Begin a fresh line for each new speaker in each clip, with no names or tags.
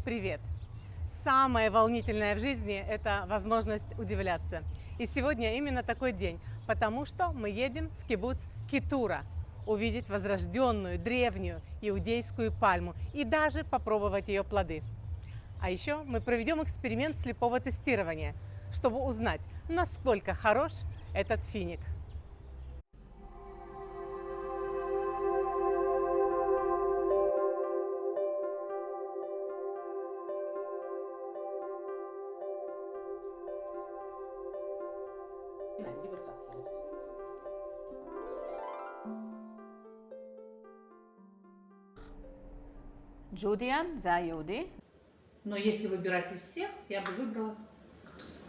Привет! Самое волнительное в жизни – это возможность удивляться. И сегодня именно такой день, потому что мы едем в кибуц Кетура, увидеть возрожденную, древнюю иудейскую пальму и даже попробовать ее плоды. А еще мы проведем эксперимент слепого тестирования, чтобы узнать, насколько хорош этот финик. Дегустацию.
Джудиан за Юди.
Но если выбирать из всех, я бы выбрала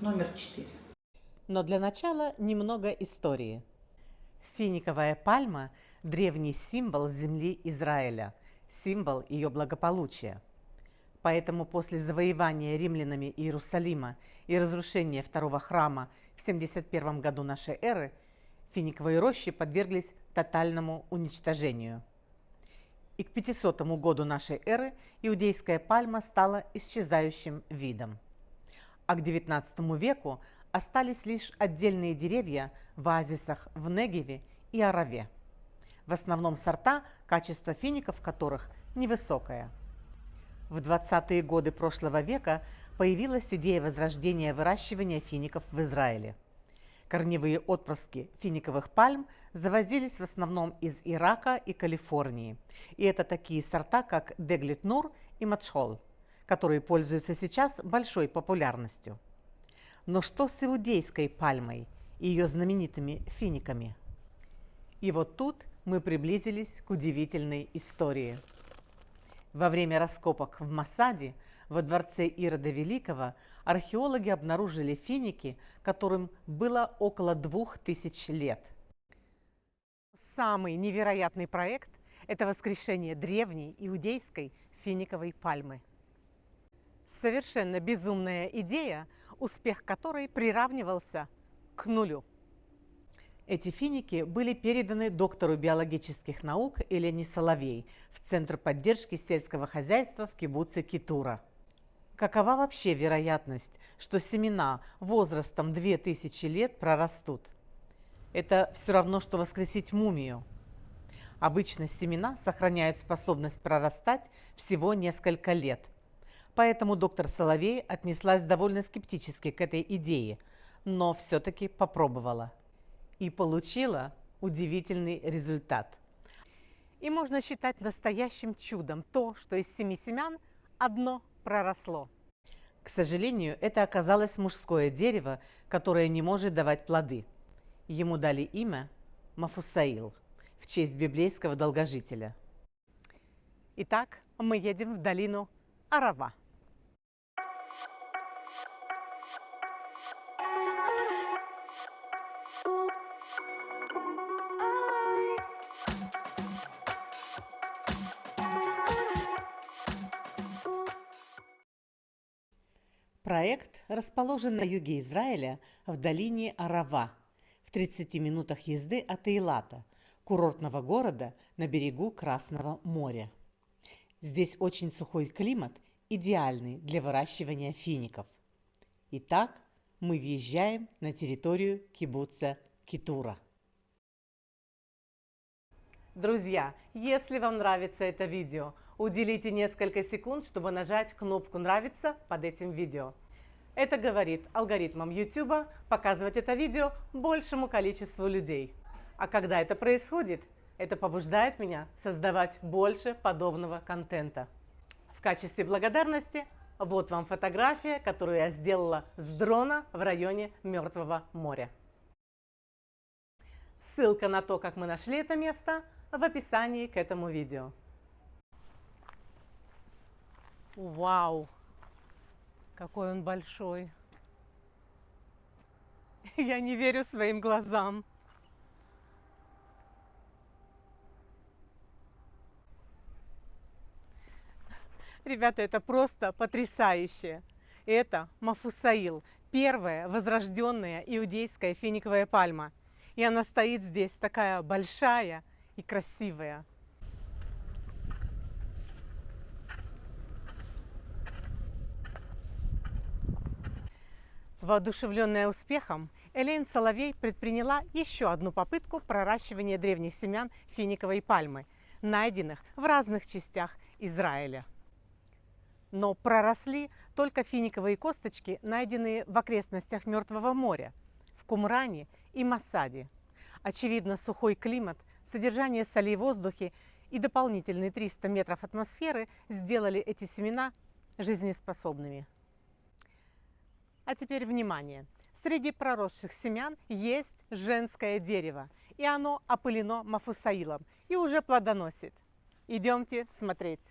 номер 4.
Но для начала немного истории. Финиковая пальма – древний символ земли Израиля, символ ее благополучия. Поэтому после завоевания римлянами Иерусалима и разрушения второго храма в 71 году нашей эры финиковые рощи подверглись тотальному уничтожению. И к 500 году нашей эры иудейская пальма стала исчезающим видом. А к 19 веку остались лишь отдельные деревья в оазисах в Негеве и Араве. В основном сорта, качество фиников которых невысокое. В 20-е годы прошлого века появилась идея возрождения выращивания фиников в Израиле. Корневые отпрыски финиковых пальм завозились в основном из Ирака и Калифорнии. И это такие сорта, как Деглит Нур и Матшхол, которые пользуются сейчас большой популярностью. Но что с иудейской пальмой и ее знаменитыми финиками? И вот тут мы приблизились к удивительной истории. Во время раскопок в Масаде, во дворце Ирода Великого, археологи обнаружили финики, которым было около 2000 лет. Самый невероятный проект – это воскрешение древней иудейской финиковой пальмы. Совершенно безумная идея, успех которой приравнивался к нулю. Эти финики были переданы доктору биологических наук Елене Соловей в Центр поддержки сельского хозяйства в кибуце Кетура. Какова вообще вероятность, что семена возрастом 2000 лет прорастут? Это все равно, что воскресить мумию. Обычно семена сохраняют способность прорастать всего несколько лет. Поэтому доктор Соловей отнеслась довольно скептически к этой идее, но все-таки попробовала. И получила удивительный результат. И можно считать настоящим чудом то, что из 7 семян одно проросло. К сожалению, это оказалось мужское дерево, которое не может давать плоды. Ему дали имя Мафусаил в честь библейского долгожителя. Итак, мы едем в долину Арава. Проект расположен на юге Израиля в долине Арава, в 30 минутах езды от Эйлата, курортного города на берегу Красного моря. Здесь очень сухой климат, идеальный для выращивания фиников. Итак, мы въезжаем на территорию кибуца Кетура. Друзья, если вам нравится это видео, уделите несколько секунд, чтобы нажать кнопку «Нравится» под этим видео. Это говорит алгоритмам YouTube показывать это видео большему количеству людей. А когда это происходит, это побуждает меня создавать больше подобного контента. В качестве благодарности вот вам фотография, которую я сделала с дрона в районе Мертвого моря. Ссылка на то, как мы нашли это место, в описании к этому видео. Вау! Какой он большой! Я не верю своим глазам. Ребята, это просто потрясающе! Это Мафусаил, первая возрожденная иудейская финиковая пальма. И она стоит здесь такая большая и красивая. Воодушевленная успехом, Элейн Соловей предприняла еще одну попытку проращивания древних семян финиковой пальмы, найденных в разных частях Израиля. Но проросли только финиковые косточки, найденные в окрестностях Мертвого моря, в Кумране и Масаде. Очевидно, сухой климат, содержание солей в воздухе и дополнительные 300 метров атмосферы сделали эти семена жизнеспособными. А теперь внимание! Среди проросших семян есть женское дерево, и оно опылено мафусаилом и уже плодоносит. Идемте смотреть.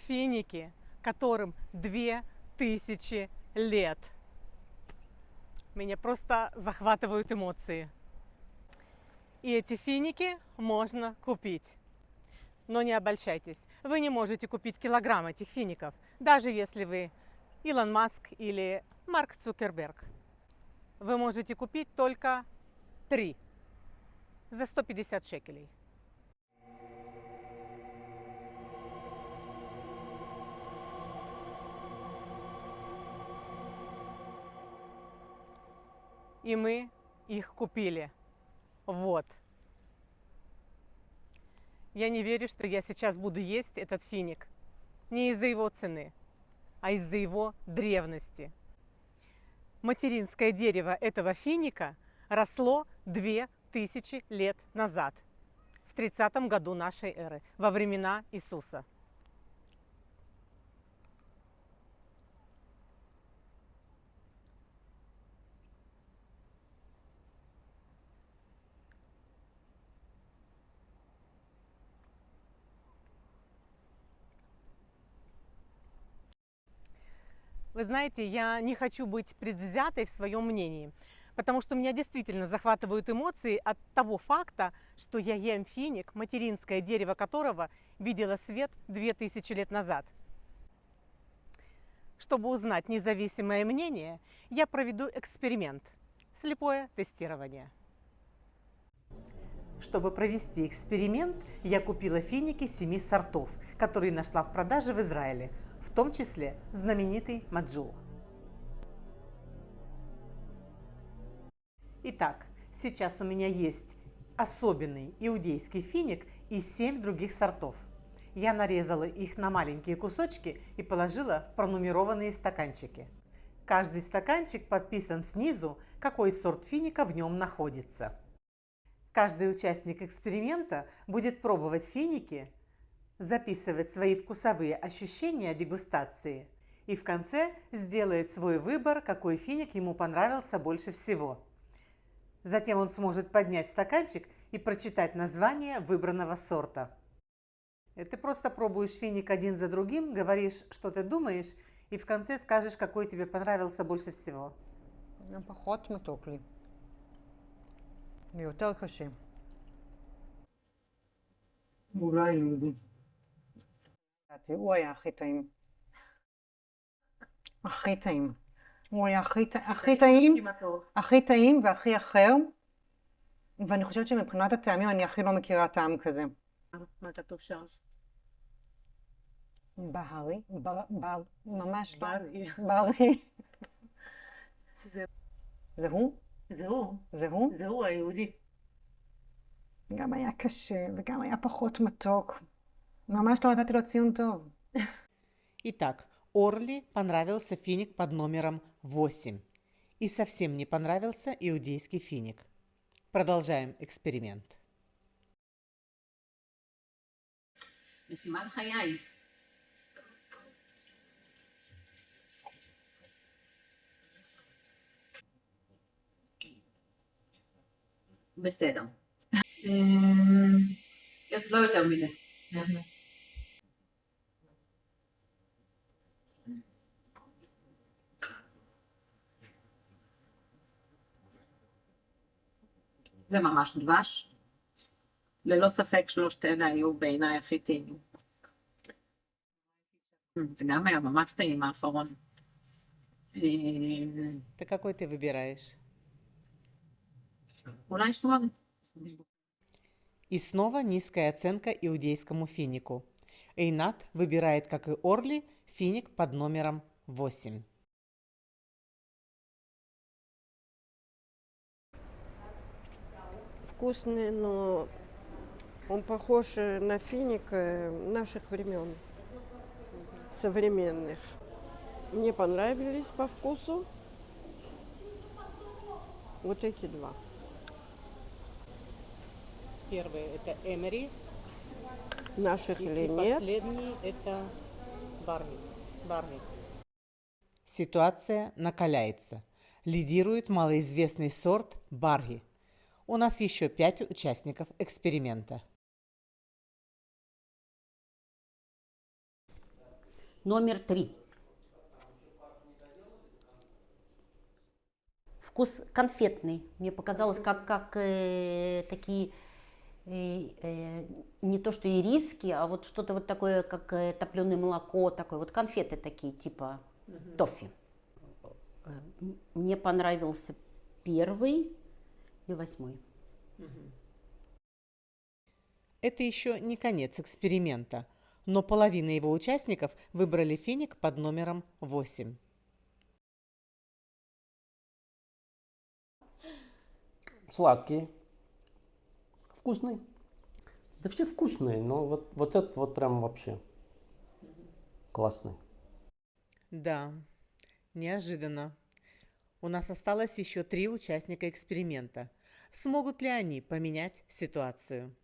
Финики, которым 2000 лет. Меня просто захватывают эмоции. И эти финики можно купить. Но не обольщайтесь, вы не можете купить килограмм этих фиников, даже если вы Илон Маск или Марк Цукерберг. Вы можете купить только 3 за 150 шекелей. И мы их купили. Вот. Я не верю, что я сейчас буду есть этот финик. Не из-за его цены, а из-за его древности. Материнское дерево этого финика росло 2000 лет назад, в 30 году нашей эры, во времена Иисуса. Вы знаете, я не хочу быть предвзятой в своем мнении, потому что меня действительно захватывают эмоции от того факта, что я ем финик, материнское дерево которого видело свет 2000 лет назад. Чтобы узнать независимое мнение, я проведу эксперимент – слепое тестирование. Чтобы провести эксперимент, я купила финики 7 сортов, которые нашла в продаже в Израиле, в том числе знаменитый маджул. Итак, сейчас у меня есть особенный иудейский финик и 7 других сортов. Я нарезала их на маленькие кусочки и положила в пронумерованные стаканчики. Каждый стаканчик подписан снизу, какой сорт финика в нем находится. Каждый участник эксперимента будет пробовать финики, записывать свои вкусовые ощущения дегустации и в конце сделает свой выбор, какой финик ему понравился больше всего. Затем он сможет поднять стаканчик и прочитать название выбранного сорта. Ты просто пробуешь финик один за другим, говоришь, что ты думаешь, и в конце скажешь, какой тебе понравился больше всего.
פחות מתוק לי. ויותר קשה. אולי יהודי. הוא היה הכי טעים. הכי טעים. הוא היה הכי טעים והכי אחר. ואני חושבת שמבחינת הטעמים אני הכי לא מכירה טעם כזה.
מה כתוב שם?
בהרי, ממש לא. בריא. זה הוא?
זה הוא.
זה הוא?
זה הוא היהודי.
גם היה קשה וגם היה פחות מתוק. ממש לא נתתי לו ציון טוב.
Итак, Орли понравился финик под номером 8. И совсем не понравился иудейский финик. Продолжаем эксперимент.
משימת חיי. בסדר. לא יותר מזה.
זה ממש דבש. ללא ספק שלושת אלה היו בעיניי הכי טעימים. זה גם היה ממש טעים האחרון.
Ты какой ты выбираешь?
אולי שואר.
И снова низкая оценка иудейскому финику. Эйнат выбирает, как и Орли, финик под номером 8.
Вкусный, но он похож на финик наших времен, современных. Мне понравились по вкусу вот эти два.
Первый это Эмери,
Наших или нет?
последний это Барни. Ситуация накаляется. Лидирует малоизвестный сорт Барги. У нас еще 5 участников эксперимента.
Номер 3. Вкус конфетный. Мне показалось, как такие, не то что ириски, а вот что-то вот такое, как топленое молоко, такое, вот конфеты такие, типа тоффи. Мне понравился 1 и 8.
Это еще не конец эксперимента, но половина его участников выбрали финик под номером 8.
Сладкий. Вкусный. Да все вкусные, но вот этот вот прям вообще классный.
Да, неожиданно. У нас осталось еще 3 участника эксперимента. Смогут ли они поменять ситуацию?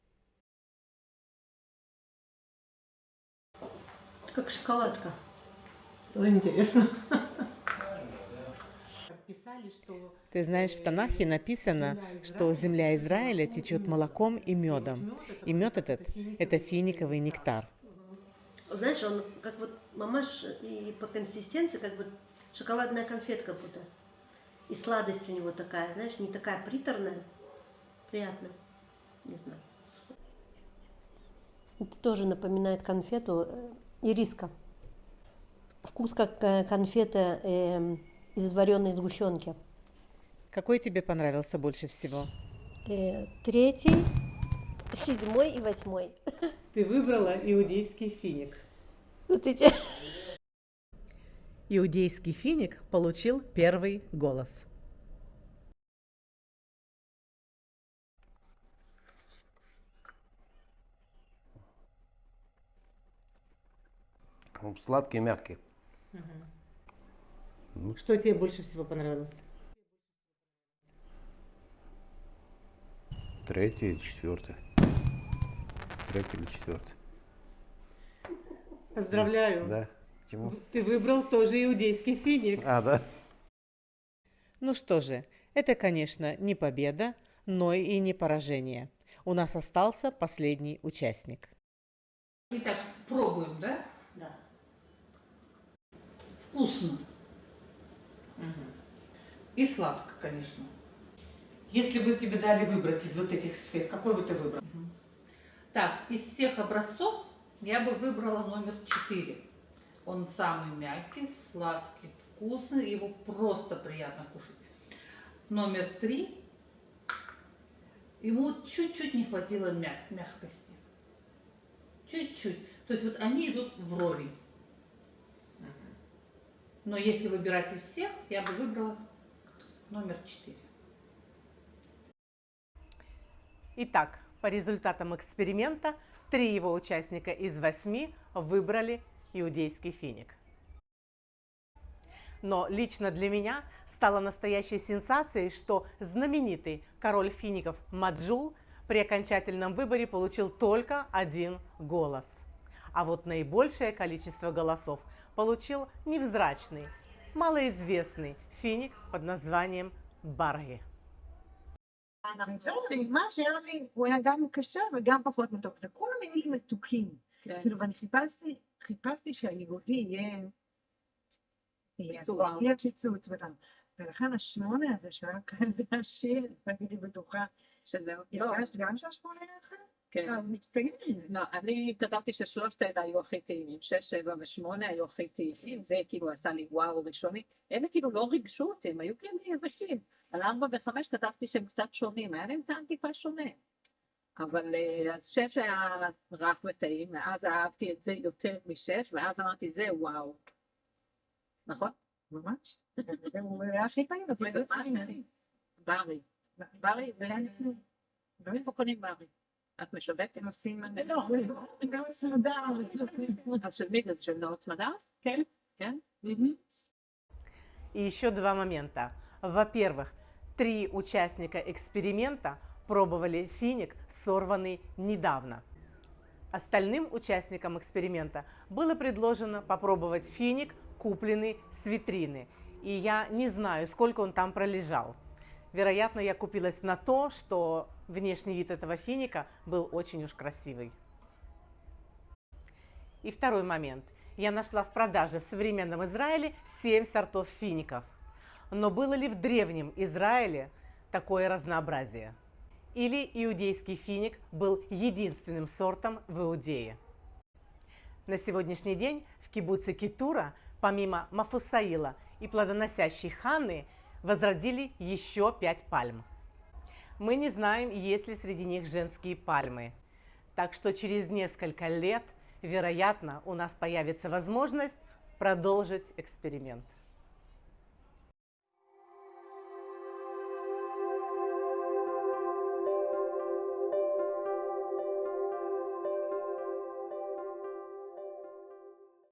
Как шоколадка.
Это интересно.
Писали, что
Ты знаешь, в Танахе написано, что земля Израиля течет молоком и медом. И мед этот – это финиковый нектар.
знаешь, он как вот мамаш и по консистенции, как бы шоколадная конфетка будто. И сладость у него такая, знаешь, не такая приторная. Приятно. Не знаю. Это тоже напоминает конфету ириска. Вкус как конфета из вареной сгущенки.
Какой тебе понравился больше всего?
3, 7 и 8.
Ты выбрала иудейский финик.
Вот эти.
Иудейский финик получил 1 голос.
Он сладкий, мягкий.
Что тебе больше всего понравилось?
3 и 4. 3 или 4.
Поздравляю.
Да. Почему?
Ты выбрал тоже иудейский финик.
А, да?
Ну что же, это, конечно, не победа, но и не поражение. У нас остался последний участник.
Итак, пробуем, да?
Да.
Вкусно. И сладко, конечно.
Если бы тебе дали выбрать из вот этих всех, какой бы ты выбрал?
Так, из всех образцов я бы выбрала номер 4. Он самый мягкий, сладкий, вкусный, его просто приятно кушать. Номер 3. Ему чуть-чуть не хватило мягкости. Чуть-чуть. То есть вот они идут вровень. Но если выбирать из всех, я бы выбрала номер 4.
Итак, по результатам эксперимента 3 его участника из 8 выбрали иудейский финик. Но лично для меня стало настоящей сенсацией, что знаменитый король фиников Маджул при окончательном выборе получил только 1 голос. А вот наибольшее количество голосов получил невзрачный, малоизвестный финик под названием Барги.
מה שהיה לי, הוא היה גם קשה וגם פחות מתוק. זה כולם היו לי מתוקים. כאילו, ואני חיפשתי שהיהודי יהיה פיצוץ וגם. ולכן השמונה הזה שהיה כזה עשיר, הייתי בטוחה,
שזהו.
הרגשת גם שהשמונה היה אחר?
כן.
מצטיינים.
לא, אני כתבתי ששלושת אלה היו הכי טעימים, 6, 7 ו8 היו הכי טעימים, זה כאילו עשה לי וואו ראשוני, אלה כאילו לא ריגשו אותי, הם היו כאילו יבשים, על 4 ו5 כתבתי שהם קצת שונים, היה להם טעם טיפה שונה, אבל אז 6 היה רך וטעים, ואז אהבתי את זה יותר מ6, ואז אמרתי זה וואו, נכון?
ממש. הוא היה הכי טעים, אז זה
ברי, ברי זה איפה קונים ברי? את משווקת?
עושים גם צמדה.
אז של מי זה? זה של נאות צמדה?
כן.
כן?
И еще два момента. Во-первых, 3 участника эксперимента пробовали финик, сорванный недавно. Остальным участникам эксперимента было предложено попробовать финик, купленный с витрины. И я не знаю, сколько он там пролежал. Вероятно, я купилась на то, что внешний вид этого финика был очень уж красивый. И второй момент. Я нашла в продаже в современном Израиле 7 сортов фиников. Но было ли в древнем Израиле такое разнообразие? Или иудейский финик был единственным сортом в Иудее? На сегодняшний день в кибуце Кетура, помимо Мафусаила и плодоносящей Ханны, возродили еще 5 пальм. Мы не знаем, есть ли среди них женские пальмы. Так что через несколько лет, вероятно, у нас появится возможность продолжить эксперимент.